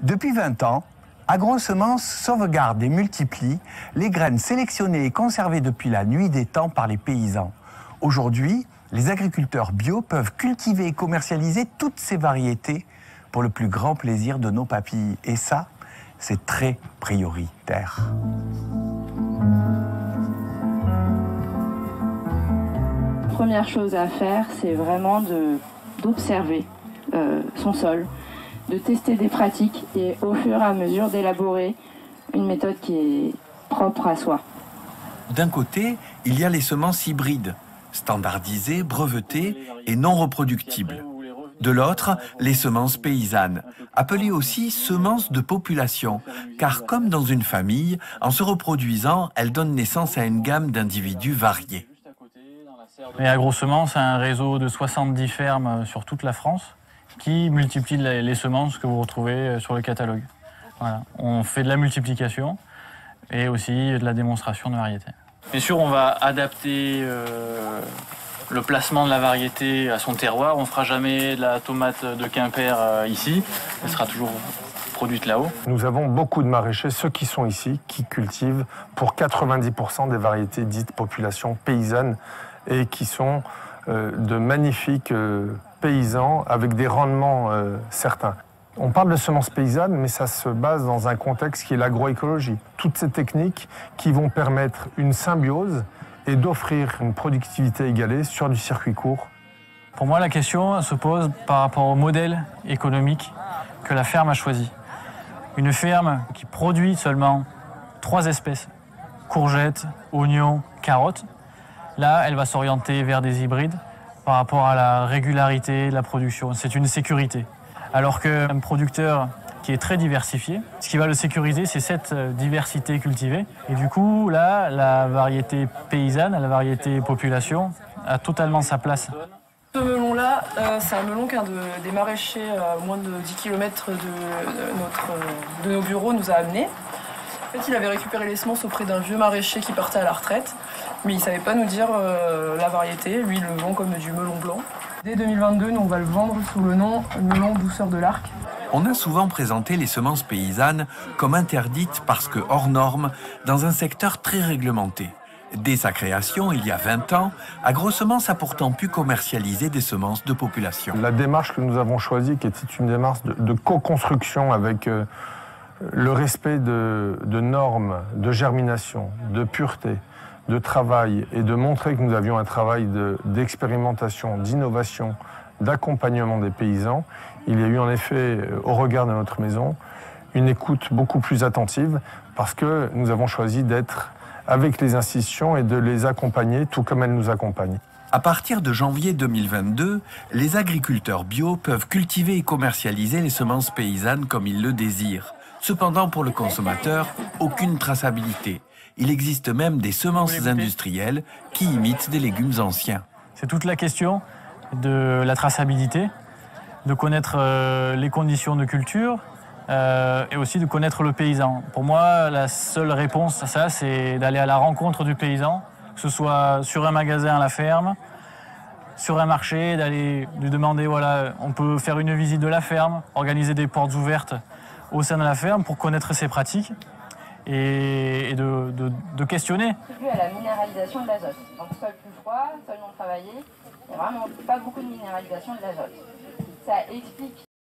Depuis 20 ans, AgroSemences sauvegarde et multiplie les graines sélectionnées et conservées depuis la nuit des temps par les paysans. Aujourd'hui, les agriculteurs bio peuvent cultiver et commercialiser toutes ces variétés pour le plus grand plaisir de nos papilles. Et ça, c'est très prioritaire. Première chose à faire, c'est vraiment d'observer son sol, de tester des pratiques et au fur et à mesure d'élaborer une méthode qui est propre à soi. D'un côté, il y a les semences hybrides, standardisées, brevetées et non reproductibles. De l'autre, les semences paysannes, appelées aussi semences de population, car comme dans une famille, en se reproduisant, elles donnent naissance à une gamme d'individus variés. Et AgroSemences a un réseau de 70 fermes sur toute la France qui multiplient les semences que vous retrouvez sur le catalogue. Voilà. On fait de la multiplication et aussi de la démonstration de variétés. Bien sûr, on va adapter le placement de la variété à son terroir. On ne fera jamais de la tomate de Quimper ici. Elle sera toujours produite là-haut. Nous avons beaucoup de maraîchers, ceux qui sont ici, qui cultivent pour 90% des variétés dites population paysannes et qui sont de magnifiques paysans avec des rendements certains. On parle de semences paysannes, mais ça se base dans un contexte qui est l'agroécologie. Toutes ces techniques qui vont permettre une symbiose et d'offrir une productivité égalée sur du circuit court. Pour moi, la question se pose par rapport au modèle économique que la ferme a choisi. Une ferme qui produit seulement 3 espèces, courgettes, oignons, carottes, là, elle va s'orienter vers des hybrides par rapport à la régularité de la production. C'est une sécurité. Alors qu'un producteur qui est très diversifié, ce qui va le sécuriser, c'est cette diversité cultivée. Et du coup, là, la variété paysanne, la variété population, a totalement sa place. Ce melon-là, c'est un melon qu'un des maraîchers à moins de 10 km de nos bureaux nous a amené. En fait, il avait récupéré les semences auprès d'un vieux maraîcher qui partait à la retraite, mais il ne savait pas nous dire la variété. Lui, il le vend comme du melon blanc. Dès 2022, nous, on va le vendre sous le nom melon douceur de l'Arc. On a souvent présenté les semences paysannes comme interdites parce que hors normes dans un secteur très réglementé. Dès sa création, il y a 20 ans, AgroSemences a pourtant pu commercialiser des semences de population. La démarche que nous avons choisie, qui était une démarche de co-construction avec le respect de normes, de germination, de pureté, de travail, et de montrer que nous avions un travail d'expérimentation, d'innovation, d'accompagnement des paysans, il y a eu en effet, au regard de notre maison, une écoute beaucoup plus attentive parce que nous avons choisi d'être avec les institutions et de les accompagner tout comme elles nous accompagnent. À partir de janvier 2022, les agriculteurs bio peuvent cultiver et commercialiser les semences paysannes comme ils le désirent. Cependant, pour le consommateur, aucune traçabilité. Il existe même des semences industrielles qui imitent des légumes anciens. C'est toute la question de la traçabilité, de connaître les conditions de culture et aussi de connaître le paysan. Pour moi, la seule réponse à ça, c'est d'aller à la rencontre du paysan, que ce soit sur un magasin à la ferme, sur un marché, d'aller lui demander, voilà, on peut faire une visite de la ferme, organiser des portes ouvertes au sein de la ferme pour connaître ses pratiques et de questionner. C'est dû à la minéralisation de l'azote. Donc sol plus froid, sol non travaillé, il n'y a vraiment pas beaucoup de minéralisation de l'azote. Ça explique